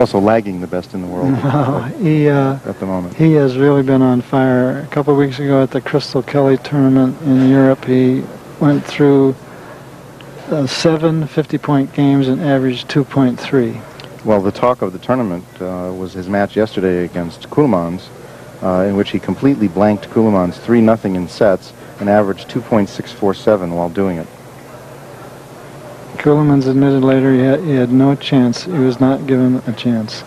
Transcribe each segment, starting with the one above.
Also lagging the best in the world at the moment. He has really been on fire. A couple of weeks ago at the Crystal Kelly tournament in Europe, he went through 7 50-point games and averaged 2.3. Well, the talk of the tournament was his match yesterday against Keulemans, in which he completely blanked Keulemans 3-0 in sets and averaged 2.647 while doing it. Keulemans admitted later he had no chance. He was not given a chance.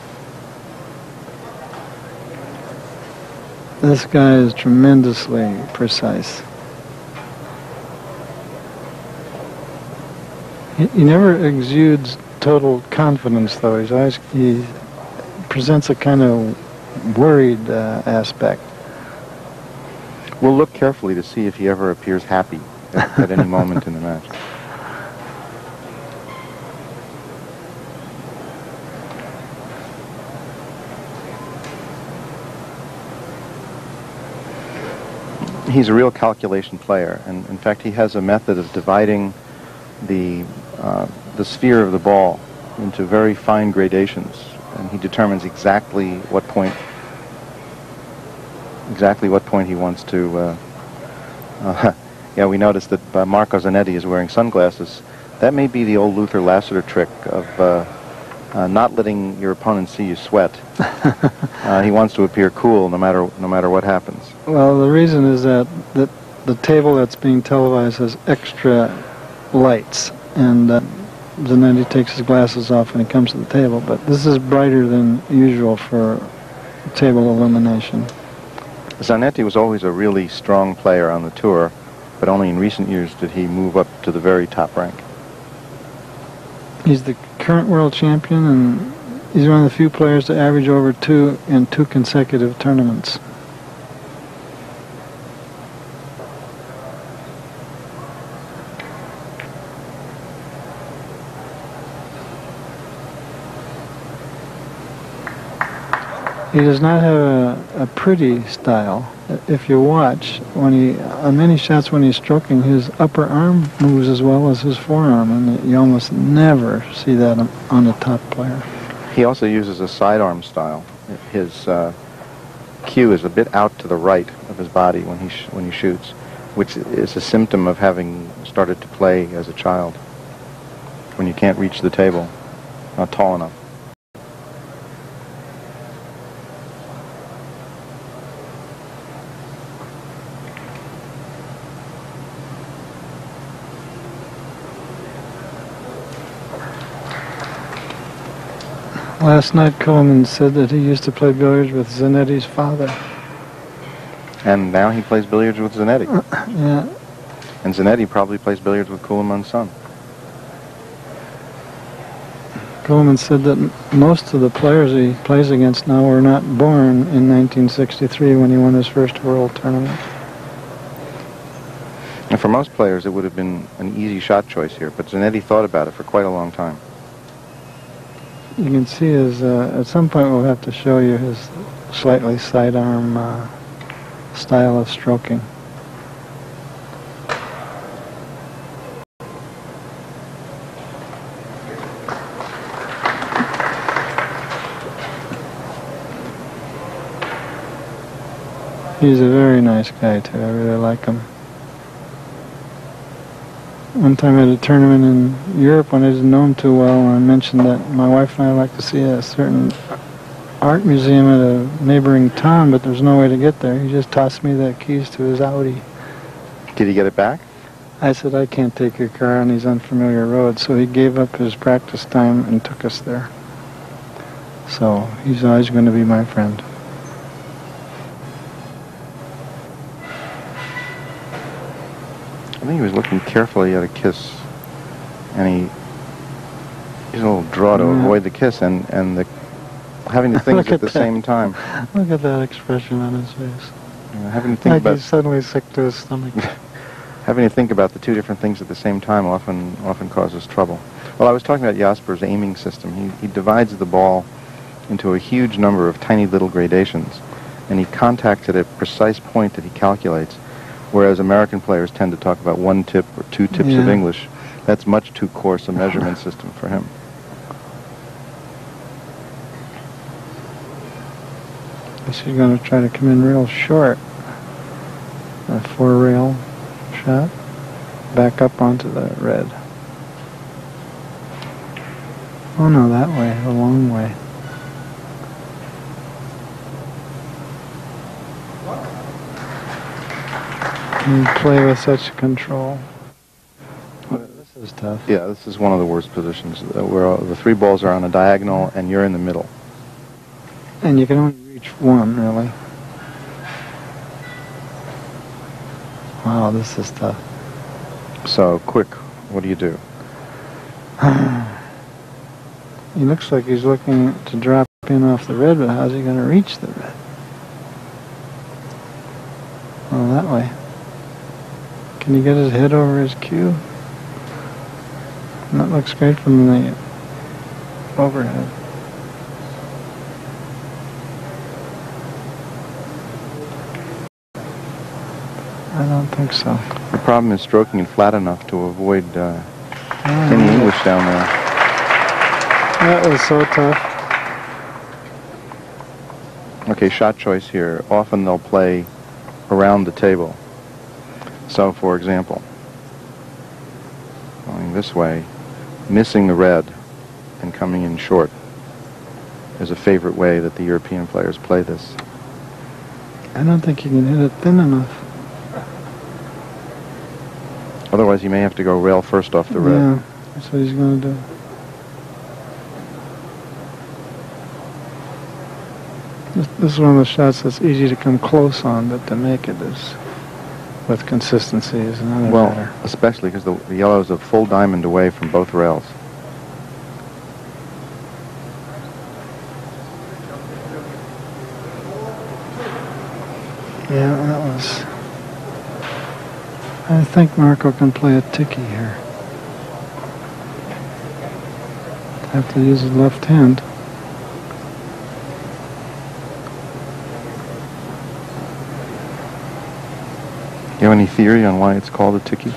This guy is tremendously precise. He never exudes total confidence, though. He presents a kind of worried aspect. We'll look carefully to see if he ever appears happy at any moment in the match. He's a real calculation player, and in fact he has a method of dividing the sphere of the ball into very fine gradations, and he determines exactly what point he wants to. Yeah, we noticed that Marco Zanetti is wearing sunglasses. That may be the old Luther Lassiter trick of not letting your opponent see you sweat. He wants to appear cool no matter what happens. Well, the reason is that the table that's being televised has extra lights, and Zanetti takes his glasses off when he comes to the table, but this is brighter than usual for table illumination. Zanetti was always a really strong player on the tour, but only in recent years did he move up to the very top rank. He's the current world champion, and he's one of the few players to average over 2 in 2 consecutive tournaments. He does not have a pretty style. If you watch, on many shots when he's stroking, his upper arm moves as well as his forearm, and you almost never see that on a top player. He also uses a sidearm style. His cue is a bit out to the right of his body when he shoots, which is a symptom of having started to play as a child, when you can't reach the table, not tall enough. Last night, Keulemans said that he used to play billiards with Zanetti's father. And now he plays billiards with Zanetti. Yeah. And Zanetti probably plays billiards with Keulemans' son. Keulemans said that most of the players he plays against now were not born in 1963 when he won his first world tournament. And for most players, it would have been an easy shot choice here, but Zanetti thought about it for quite a long time. You can see his, at some point we'll have to show you his slightly sidearm style of stroking. He's a very nice guy too, I really like him. One time at a tournament in Europe when I didn't know him too well, I mentioned that my wife and I like to see a certain art museum at a neighboring town, but there's no way to get there. He just tossed me the keys to his Audi. Did he get it back? I said, I can't take your car on these unfamiliar roads, so he gave up his practice time and took us there. So he's always going to be my friend. I think he was looking carefully at a kiss, and he's a little draw to avoid the kiss, and having the things at the same time. Look at that expression on his face. Having to think like about he's suddenly sick to his stomach. Having to think about the two different things at the same time often causes trouble. Well, I was talking about Jaspers' aiming system. He divides the ball into a huge number of tiny little gradations, and he contacts at a precise point that he calculates. Whereas American players tend to talk about 1 tip or 2 tips of English. That's much too coarse a measurement system for him. guess he's going to try to come in real short. A 4-rail shot. Back up onto the red. Oh no, that way, the long way. Can you play with such control? This is tough. Yeah, this is one of the worst positions, where the 3 balls are on a diagonal and you're in the middle. And you can only reach one, really. Wow, this is tough. So, quick, what do you do? He looks like he's looking to drop in off the red, but how's he going to reach the red? Oh, that way. Can he get his head over his cue? That looks great from the overhead. I don't think so. The problem is stroking it flat enough to avoid any English down there. That was so tough. Okay, shot choice here. Often they'll play around the table. So, for example, going this way, missing the red and coming in short is a favorite way that the European players play this. I don't think you can hit it thin enough. Otherwise, you may have to go rail first off the red. Yeah, that's what he's going to do. This is one of the shots that's easy to come close on, but to make it is, with consistency, is another matter. Well, especially because the yellow is a full diamond away from both rails. Yeah, that was... I think Marco can play a ticky here. Have to use his left hand. Do you have any theory on why it's called a ticky?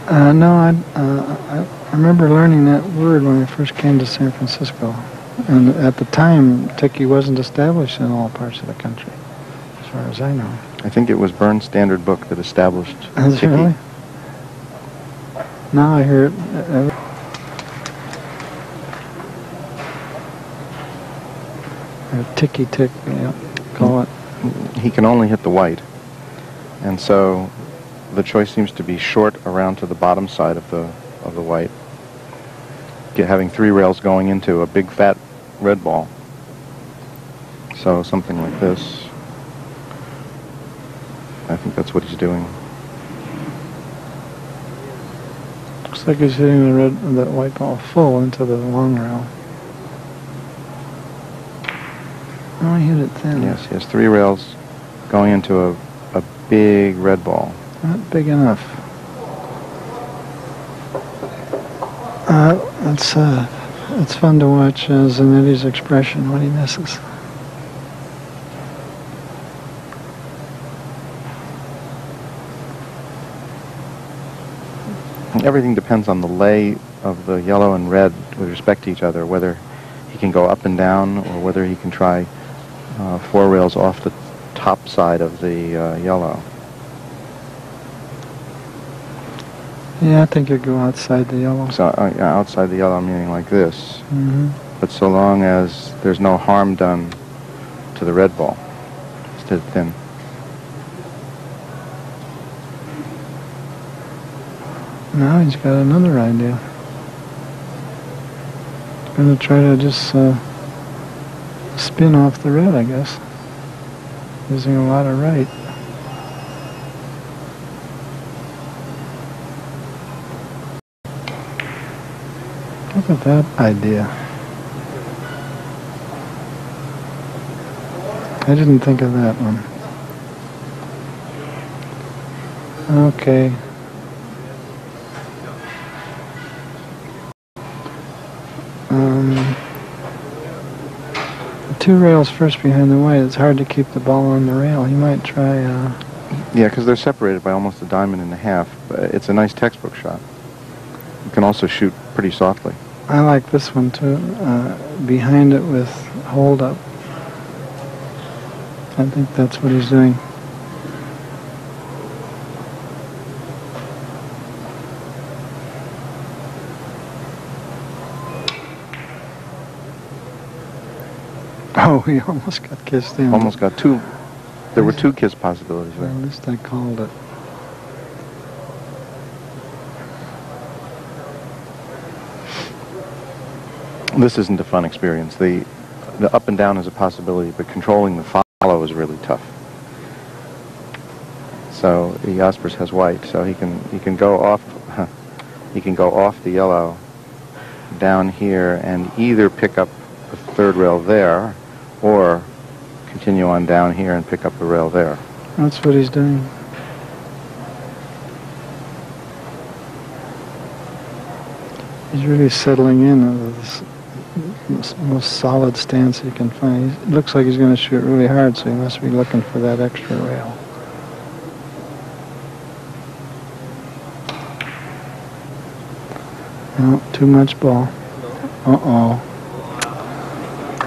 No, I remember learning that word when I first came to San Francisco. And at the time, ticky wasn't established in all parts of the country, as far as I know. I think it was Byrne's standard book that established Is it ticky. really? Now I hear it. Ticky-tick, yeah, call it. He can only hit the white. And so the choice seems to be short around to the bottom side of the white. Having 3 rails going into a big fat red ball. So something like this. I think that's what he's doing. Looks like he's hitting that white ball full into the long rail. Oh, he hit it thin. Yes, he has 3 rails going into a big red ball. Not big enough. It's fun to watch Zanetti's expression when he misses. Everything depends on the lay of the yellow and red with respect to each other, whether he can go up and down or whether he can try 4 rails off the top side of the yellow. Yeah, I think you go outside the yellow. So outside the yellow, meaning like this. Mm-hmm. But so long as there's no harm done to the red ball, just hit it thin. Now he's got another idea. He's going to try to just spin off the red, I guess. Using a lot of right. Look at that idea. I didn't think of that one. Okay. The 2 rails first behind the white, it's hard to keep the ball on the rail. He might try... Yeah, because they're separated by almost a diamond and a half. It's a nice textbook shot. You can also shoot pretty softly. I like this one too. Behind it with hold up. I think that's what he's doing. Oh, he almost got kissed in. Almost got two. There were two kiss possibilities there. Well, at least I called it. This isn't a fun experience. The up and down is a possibility, but controlling the follow is really tough. So Jaspers has white, so he can go off the yellow down here and either pick up the third rail there, or continue on down here and pick up the rail there. That's what he's doing. He's really settling in with this most solid stance he can find. It looks like he's going to shoot really hard, so he must be looking for that extra rail. No, too much ball. Uh-oh.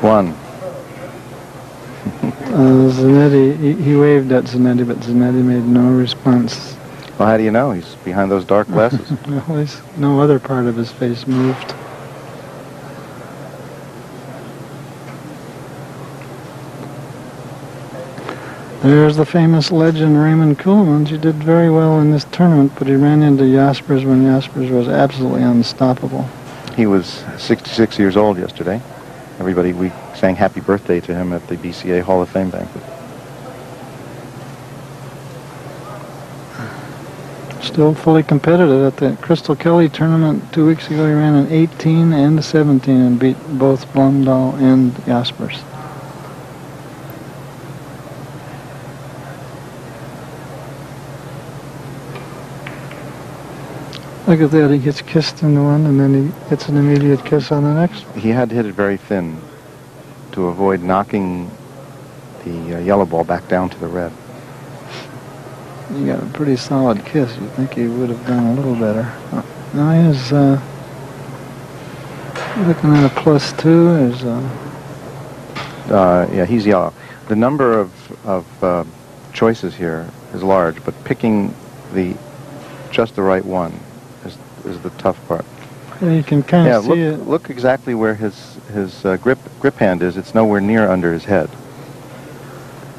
One. Zanetti, he waved at Zanetti, but Zanetti made no response. Well, how do you know? He's behind those dark glasses. Well, no other part of his face moved. There's the famous legend Raymond Kuhlmans. He did very well in this tournament, but he ran into Jaspers when Jaspers was absolutely unstoppable. He was 66 years old yesterday. We sang happy birthday to him at the BCA Hall of Fame banquet. Still fully competitive at the Crystal Kelly tournament 2 weeks ago. He ran an 18 and a 17 and beat both Blumdahl and Jaspers. Look at that, he gets kissed in the one and then he gets an immediate kiss on the next. He had to hit it very thin to avoid knocking the yellow ball back down to the red. He got a pretty solid kiss. You'd think he would have done a little better. Now he is looking at a +2. Yeah, he's yellow. The number of choices here is large, but picking just the right one is the tough part. Yeah, you can kind of see it. Look exactly where his grip hand is. It's nowhere near under his head.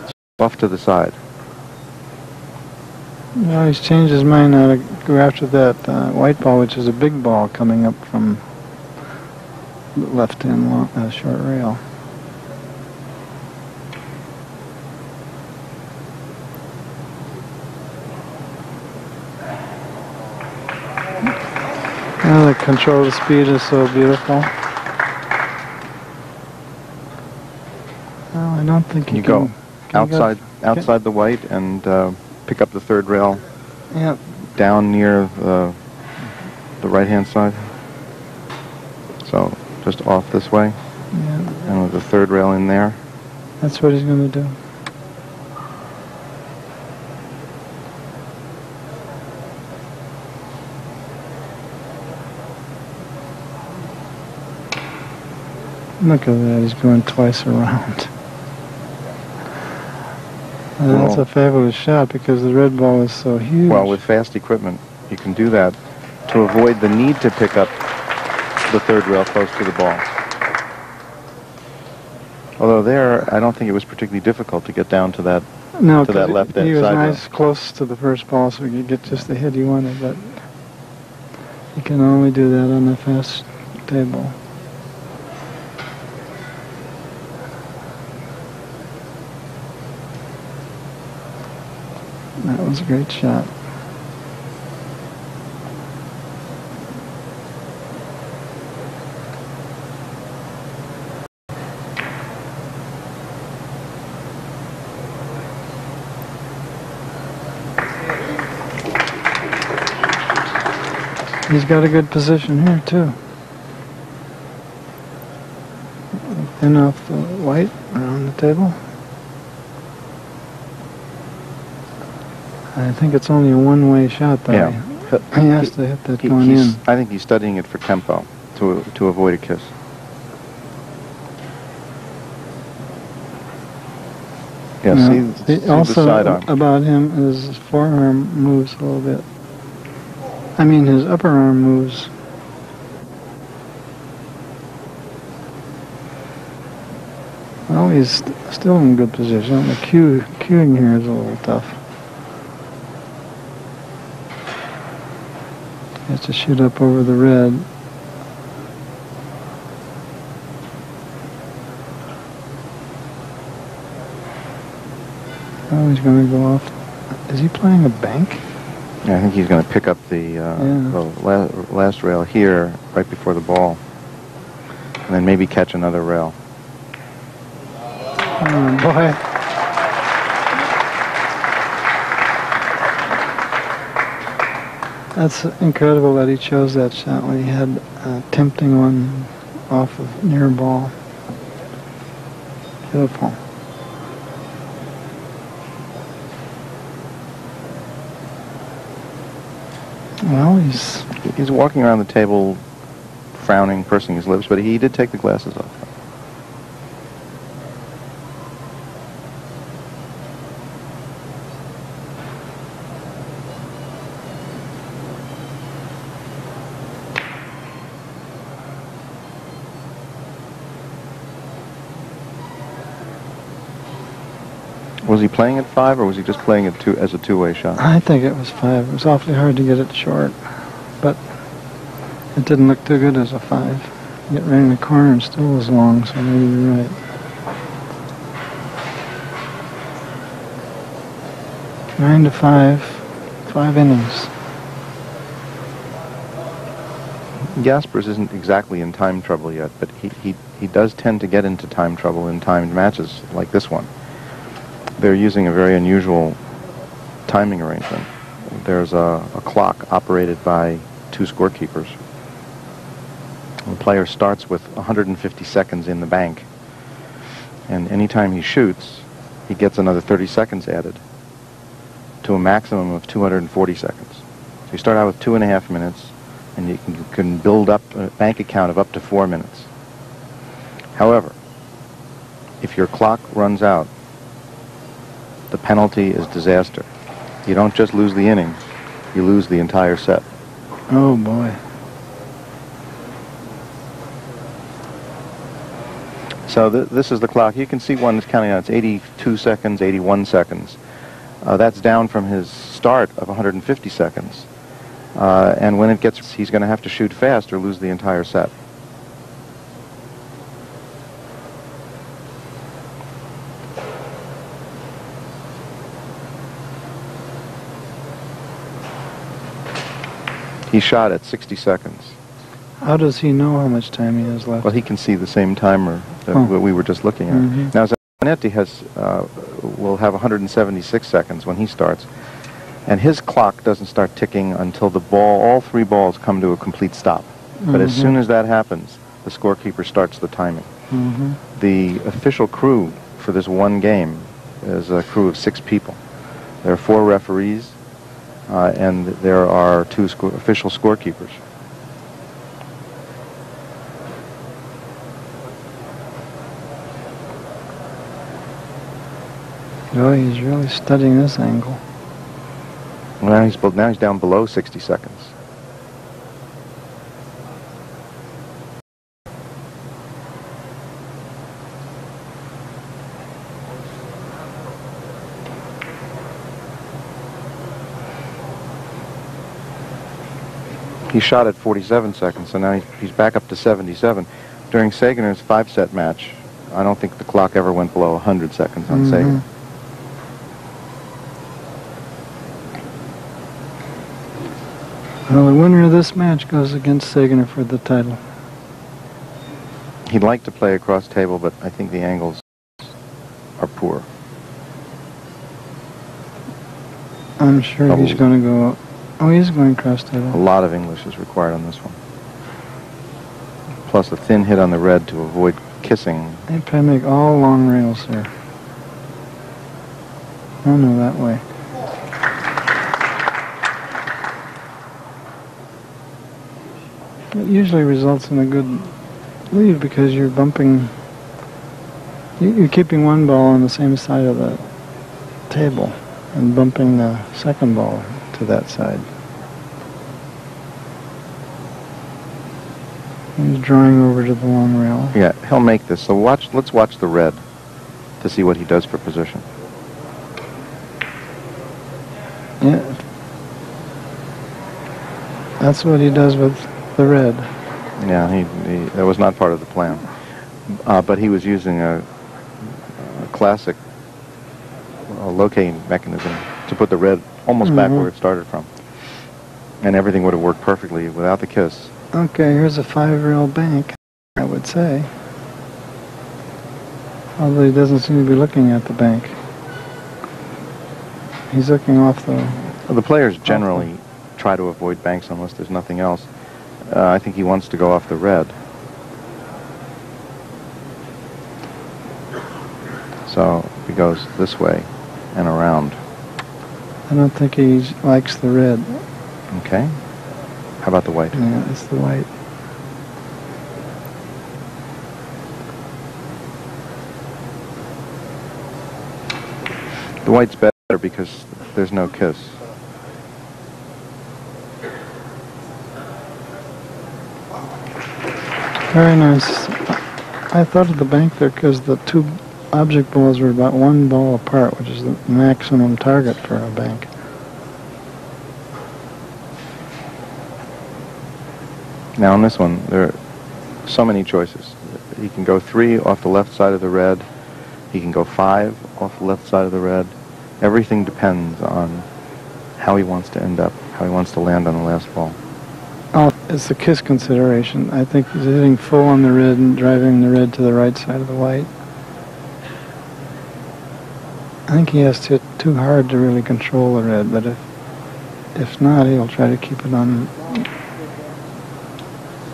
It's off to the side. No, he's changed his mind now to go after that white ball, which is a big ball coming up from the left-hand short rail. Oh, the control of speed is so beautiful. Well, I don't think you go outside the white and pick up the third rail. Yep. Down near the right-hand side. So just off this way. Yeah. And with the third rail in there. That's what he's going to do. Look at that, he's going twice around. That's a fabulous shot because the red ball is so huge. Well, with fast equipment, you can do that to avoid the need to pick up the third rail close to the ball. Although there, I don't think it was particularly difficult to get down to that left side rail. He was nice close to the first ball so he could get just the hit he wanted, but you can only do that on the fast table. That was a great shot. He's got a good position here too. Thin off the white around the table. I think it's only a one-way shot, though. Yeah. He has to hit that going in. I think he's studying it for tempo, to avoid a kiss. Yeah, see the also sidearm. about him is his forearm moves a little bit. I mean, his upper arm moves. Well, he's still in good position. The cueing here is a little tough. He has to shoot up over the red. Oh, he's going to go off. Is he playing a bank? Yeah, I think he's going to pick up the last rail here, right before the ball, and then maybe catch another rail. Oh, boy. That's incredible that he chose that shot when he had a tempting one off of near ball. Beautiful. Well, he's walking around the table, frowning, pursing his lips, but he did take the glasses off. Was he playing at 5, or was he just playing it as a two-way shot? I think it was 5. It was awfully hard to get it short, but it didn't look too good as a 5. Get right in the corner and still was long, so maybe you're right. Nine to 5, 5 innings. Jaspers isn't exactly in time trouble yet, but he does tend to get into time trouble in timed matches like this one. They're using a very unusual timing arrangement. There's a clock operated by 2 scorekeepers. The player starts with 150 seconds in the bank, and anytime he shoots, he gets another 30 seconds added to a maximum of 240 seconds. So you start out with 2.5 minutes, and you can build up a bank account of up to 4 minutes. However, if your clock runs out, the penalty is disaster. You don't just lose the inning, you lose the entire set. Oh, boy. So this is the clock. You can see one is counting out. It's 82 seconds, 81 seconds. That's down from his start of 150 seconds. And when it gets, he's going to have to shoot fast or lose the entire set. He shot at 60 seconds. How does he know how much time he has left? Well, he can see the same timer that we were just looking at. Mm-hmm. Now, Zanetti will have 176 seconds when he starts, and his clock doesn't start ticking until all 3 balls come to a complete stop. But as soon as that happens, the scorekeeper starts the timing. Mm-hmm. The official crew for this one game is a crew of 6 people. There are 4 referees, and there are 2 official scorekeepers. Oh, he's really studying this angle. Now he's down below 60 seconds. He shot at 47 seconds, so now he's back up to 77. During Sagan's 5-set match, I don't think the clock ever went below 100 seconds on Sagan. Well, the winner of this match goes against Sagan for the title. He'd like to play across table, but I think the angles are poor. I'm sure he's going to go... Oh, he's going cross table. A lot of English is required on this one. Plus a thin hit on the red to avoid kissing. They probably make all long rails here. Oh, no, that way. It usually results in a good lead because you're bumping... You're keeping one ball on the same side of the table and bumping the second ball to that side. He's drawing over to the long rail. Yeah, he'll make this. So let's watch the red to see what he does for position. Yeah. That's what he does with the red. Yeah, that was not part of the plan. But he was using a classic locating mechanism to put the red almost back where it started from. And everything would have worked perfectly without the kiss. Okay, here's a 5-rail bank, I would say. Although he doesn't seem to be looking at the bank. He's looking off the... Well, the players generally try to avoid banks unless there's nothing else. I think he wants to go off the red. So he goes this way and around. I don't think he likes the red. Okay. How about the white? Yeah, it's the white. The white's better because there's no kiss. Very nice. I thought of the bank there because the two object balls were about 1 ball apart, which is the maximum target for a bank. Now on this one, there are so many choices. He can go 3 off the left side of the red. He can go 5 off the left side of the red. Everything depends on how he wants to end up, how he wants to land on the last ball. Oh, it's the kiss consideration. I think he's hitting full on the red and driving the red to the right side of the white. I think he has to hit too hard to really control the red, but if not, he'll try to keep it on.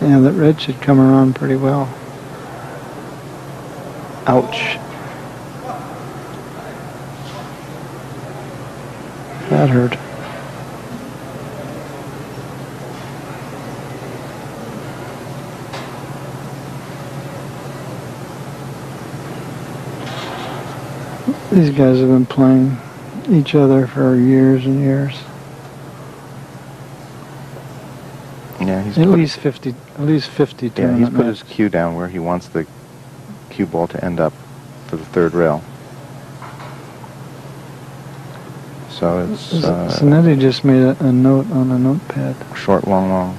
Yeah, that red should come around pretty well. Ouch. That hurt. These guys have been playing each other for years and years. Yeah, he's at least 50 tournament Yeah, he's put matches. his cue down where he wants the cue ball to end up for the third rail. So it's Zanetti just made a note on a notepad. short, long, long.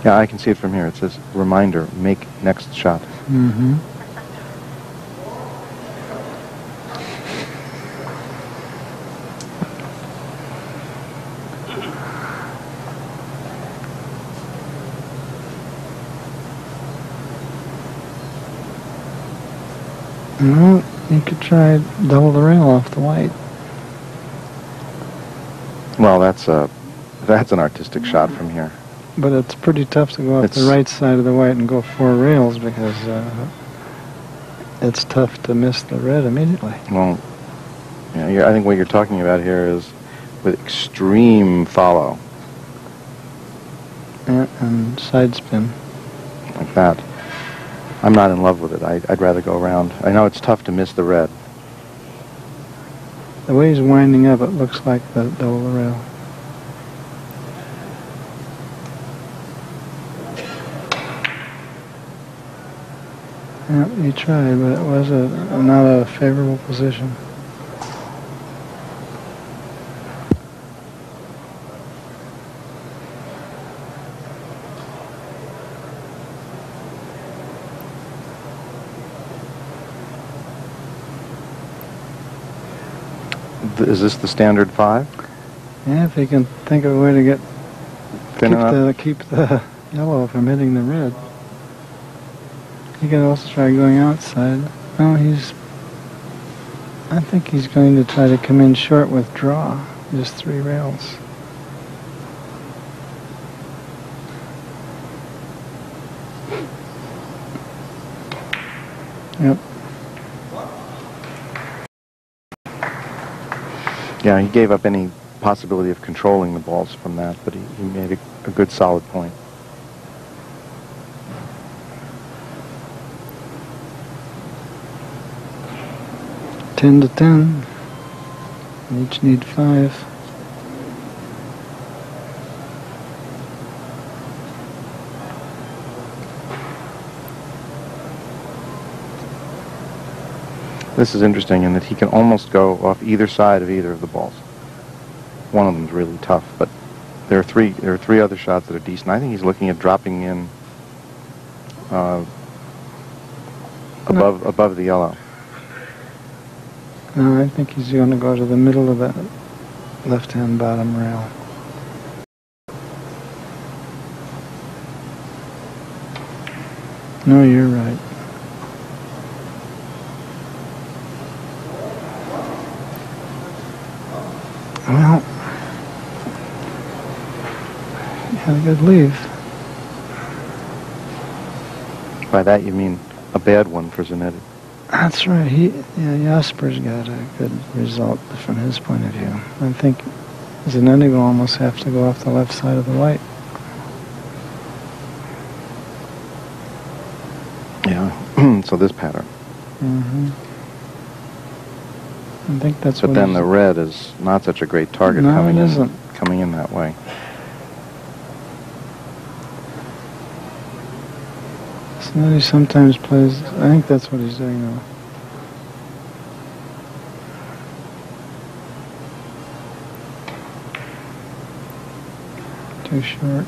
Yeah, I can see it from here. It says, reminder, make next shot. Mm-hmm. No, you could try double the rail off the white. Well, that's an artistic shot from here. But it's pretty tough to go off the right side of the white and go 4 rails because it's tough to miss the red immediately. Well, yeah, I think what you're talking about here is with extreme follow. Yeah, and side spin. Like that. I'm not in love with it. I'd rather go around. I know it's tough to miss the red. The way he's winding up, it looks like the double the rail. Yeah, he tried, but it was not a favorable position. Is this the standard 5? Yeah, if he can think of a way to keep the yellow from hitting the red. He can also try going outside. No, I think he's going to try to come in short with draw. Just 3 rails. Yep. Yeah, he gave up any possibility of controlling the balls from that, but he made a good solid point. 10 to 10. Each need 5. This is interesting in that he can almost go off either side of either of the balls. One of them's really tough, but there are three other shots that are decent. I think he's looking at dropping in above the yellow. No, I think he's going to go to the middle of that left-hand bottom rail. No, you're right. Well, you had a good leave. By that you mean a bad one for Zanetti. That's right. Jaspers got a good result from his point of view. I think Zanetti will almost have to go off the left side of the white. Yeah. So this pattern. Mm-hmm. I think that's but what. But then the red is not such a great target. No, it isn't. Coming in that way. Zanetti sometimes plays. I think that's what he's doing now. Too short.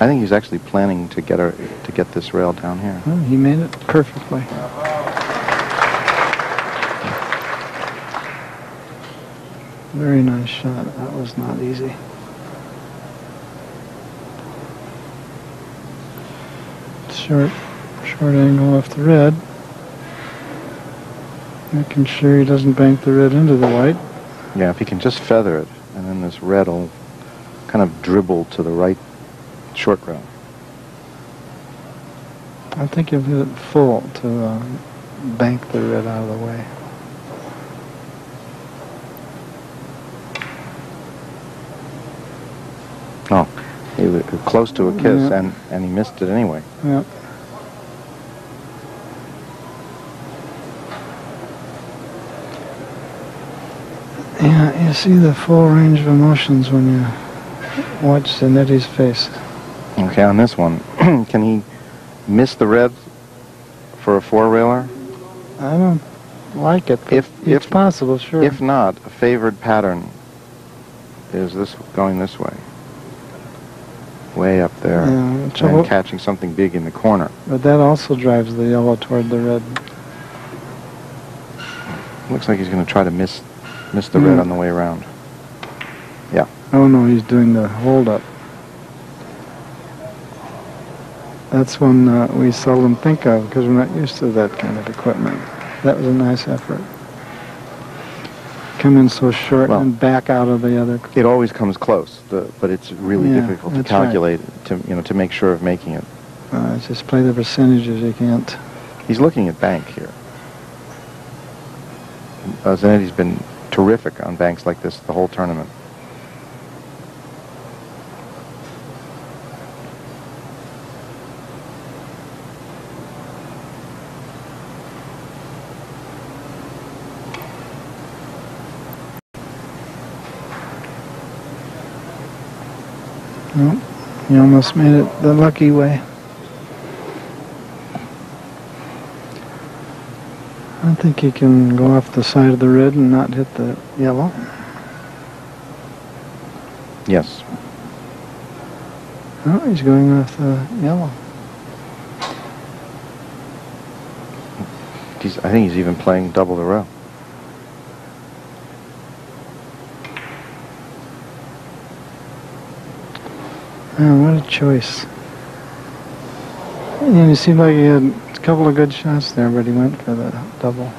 I think he's actually planning to get this rail down here. Well, he made it perfectly. Very nice shot. That was not easy. Short angle off the red. Making sure he doesn't bank the red into the white. Yeah, if he can just feather it, and then this red will kind of dribble to the right short rail. I think he'll hit it full to bank the red out of the way. Oh, he was close to a kiss, yeah. and he missed it anyway. Yep. Yeah, you see the full range of emotions when you watch Zanetti's face. Okay, on this one, can he miss the red for a four-railer? I don't like it, but it's possible, sure. If not, a favored pattern is this going this way. Way up there, and catching something big in the corner. But that also drives the yellow toward the red. Looks like he's going to try to miss the red on the way around. Yeah. Oh no, he's doing the hold-up. That's one we seldom think of because we're not used to that kind of equipment. That was a nice effort. Come in so short and back out of the other. It always comes close, but it's really difficult to calculate to make sure of making it. Just play the percentages. You can't. He's looking at bank here. Zanetti's been terrific on banks like this the whole tournament. Nope, he almost made it the lucky way. I think he can go off the side of the red and not hit the yellow. Yes. Oh, he's going off the yellow. I think he's even playing double the row. Man, what a choice. Yeah, you seemed like he had a couple of good shots there, but he went for the double.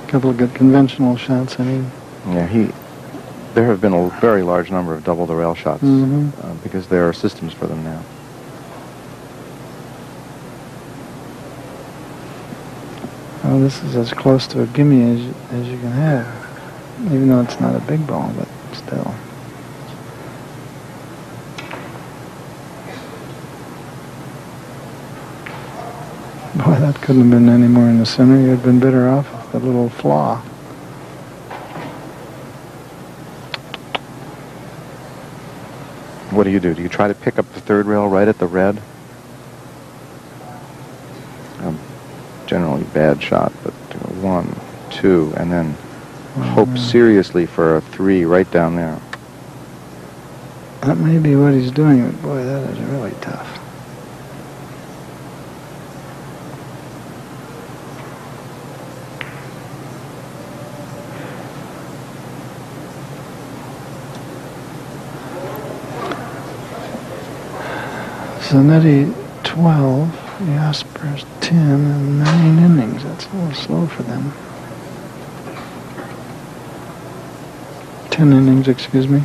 A couple of good conventional shots, I mean. Yeah, there have been a very large number of double the rail shots because there are systems for them now. Well, this is as close to a gimme as you can have, even though it's not a big ball, but still. Boy, that couldn't have been any more in the center. You'd have been better off with a little flaw. What do? Do you try to pick up the third rail right at the red? Generally bad shot, but 1, 2, and then hope seriously for a 3 right down there. That may be what he's doing, but boy, that is really tough. Zanetti 12, Jaspers 10, and 9 innings. That's a little slow for them. 10 innings, excuse me.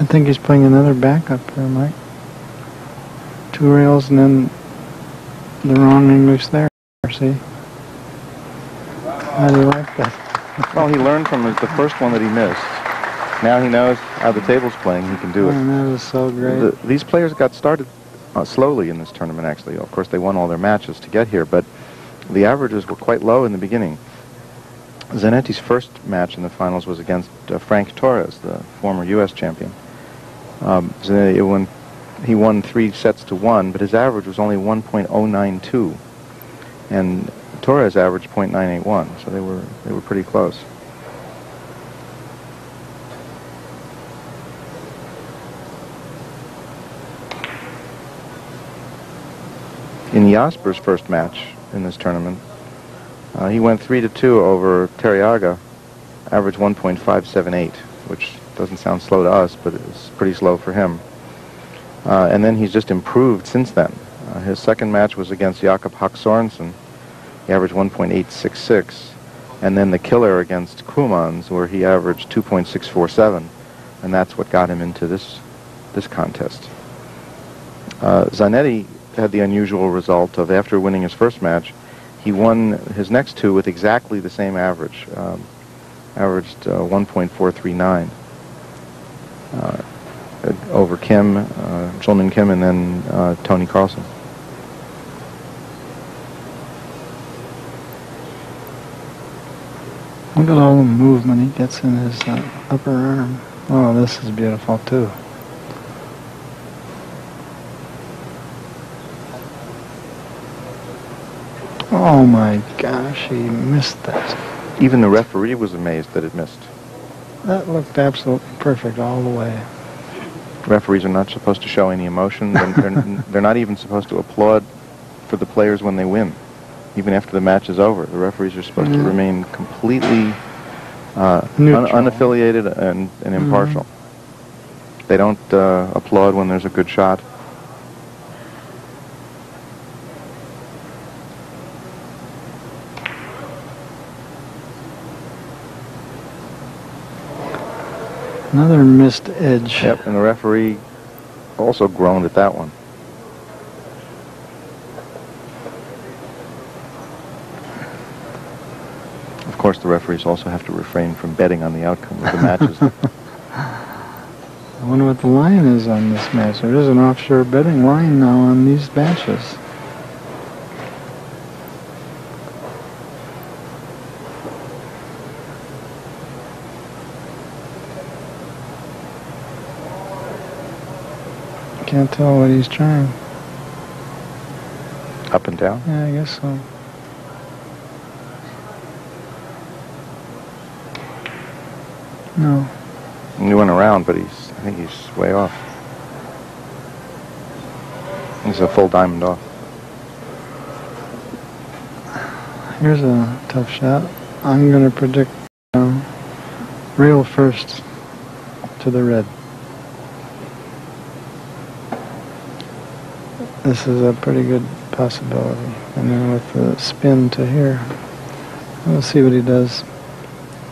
I think he's playing another backup there, Mike. 2 rails and then the wrong English there, see? How do you like that? Well, he learned from the first one that he missed. Now he knows how the table's playing. He can do it. And that is so great. These players got started slowly in this tournament, actually. Of course, they won all their matches to get here, but the averages were quite low in the beginning. Zanetti's first match in the finals was against Frank Torres, the former U.S. champion. Zanetti he won 3 sets to 1, but his average was only 1.092, and Torres averaged 0.981, so they were pretty close. In Jaspers' first match in this tournament, he went 3-2 over Terriaga, average 1.578, which doesn't sound slow to us, but it's pretty slow for him. And then he's just improved since then. His second match was against Jakob Hack Sorensen. He averaged 1.866. And then the killer against Kumans, where he averaged 2.647. And that's what got him into this contest. Zanetti had the unusual result of, after winning his first match, he won his next 2 with exactly the same average, averaged 1.439 over Kim, Chulmin Kim, and then Tony Carlson. Look at all the movement he gets in his upper arm. Oh, this is beautiful too. Oh my gosh, he missed that. Even the referee was amazed that it missed. That looked absolutely perfect all the way. Referees are not supposed to show any emotion. They're not even supposed to applaud for the players when they win. Even after the match is over, the referees are supposed to remain completely unaffiliated and impartial. They don't applaud when there's a good shot. Another missed edge. Yep, and the referee also groaned at that one. Of course, the referees also have to refrain from betting on the outcome of the matches. I wonder what the line is on this match. There is an offshore betting line now on these matches. Can't tell what he's trying. Up and down? Yeah, I guess so. No. He went around, but I think he's way off. He's a full diamond off. Here's a tough shot. I'm going to predict rail first to the red. This is a pretty good possibility. And then with the spin to here, we'll see what he does.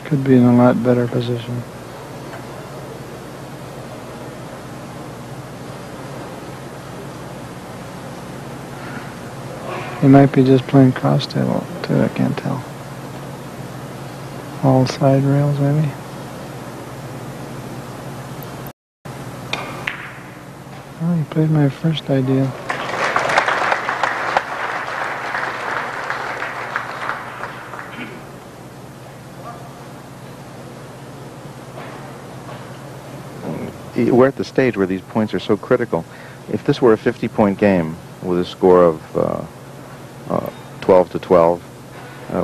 Could be in a lot better position. He might be just playing cross table too, I can't tell. All side rails maybe. Oh, you played my first idea. We're at the stage where these points are so critical. If this were a 50-point game with a score of 12 to 12,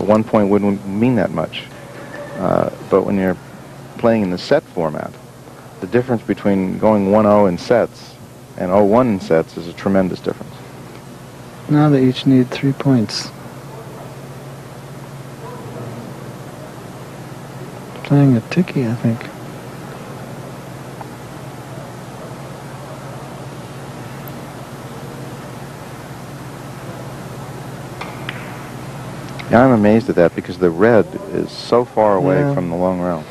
1 point wouldn't mean that much. But when you're playing in the set format, the difference between going 1-0 in sets and 0-1 in sets is a tremendous difference. Now they each need 3 points. Playing a tiki, I think. Yeah, I'm amazed at that because the red is so far away Yeah. from the long rail.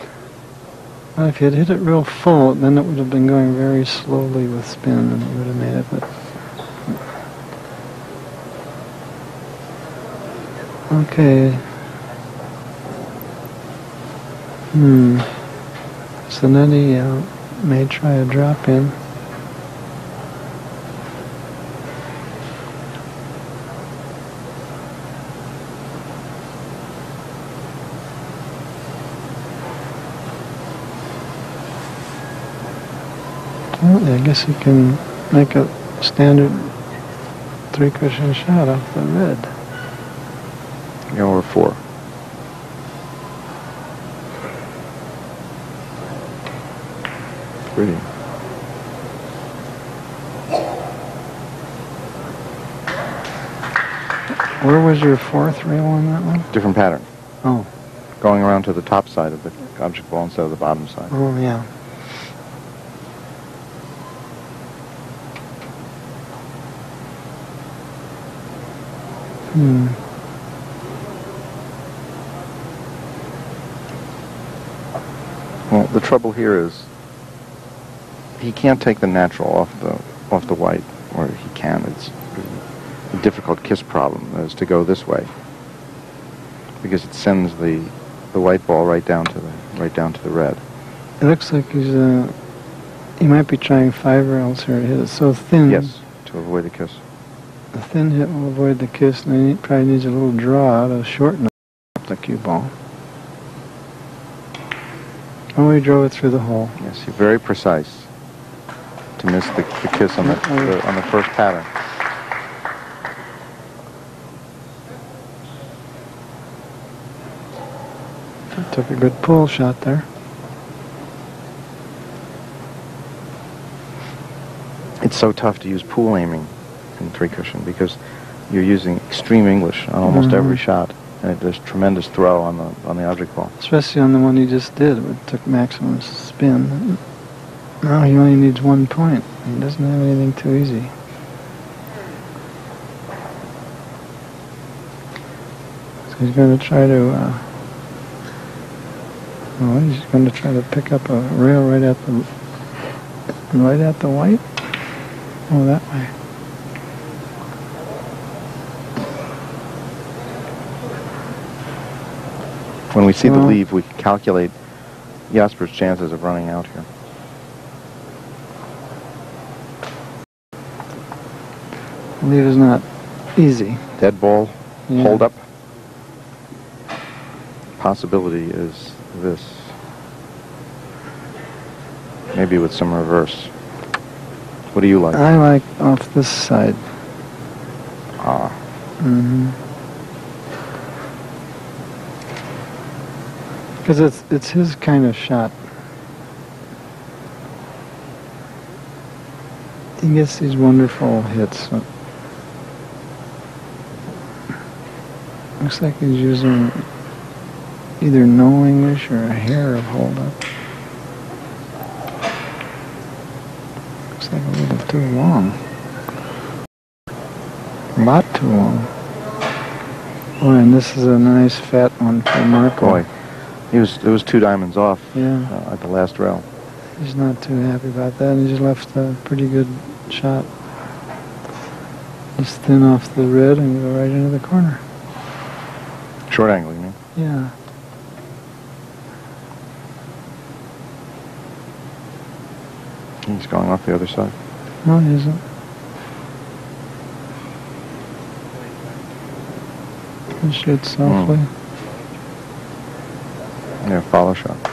Well, if you had hit it real full, then it would have been going very slowly with spin, and you would have made it. But okay. Zanetti may try a drop in. Well, I guess he can make a standard 3-cushion shot off the red. Yeah, or 4. Pretty. Where was your 4th rail on that one? Different pattern. Oh. Going around to the top side of the object ball instead of the bottom side. Oh, yeah. Well, the trouble here is he can't take the natural off the white, or he can. It's a difficult kiss problem is to go this way because it sends the white ball right down to the red. It looks like he might be trying 5 rails here. It's so thin. Yes, to avoid the kiss. A thin hit will avoid the kiss, and then he probably needs a little draw to shorten up the cue ball. Oh, he drove it through the hole. Yes, he's very precise to miss the kiss on the first pattern. Took a good pull shot there. It's so tough to use pool aiming in 3-cushion because you're using extreme English on almost every shot, and there's tremendous throw on the object ball. Especially on the one he just did, it took maximum spin. Now he only needs 1 point. He doesn't have anything too easy. So he's going to try to. He's going to try to pick up a rail right at the white. Oh, that way. When we see the leave, we can calculate Jasper's chances of running out here. The leave is not easy. Dead ball, Yeah. hold up. Possibility is this. Maybe with some reverse. What do you like? I like off this side. Ah. Because it's his kind of shot. He gets these wonderful hits. Looks like he's using either no English or a hair of hold up. Looks like a little too long. A lot too long. Boy, and this is a nice fat one for Marco. Boy, it was 2 diamonds off at the last rail. He's not too happy about that, and he just left a pretty good shot. Just thin off the red and go right into the corner. Short angle, you mean? Yeah. He's going off the other side. No, he isn't. He shoots softly. Yeah, follow shot.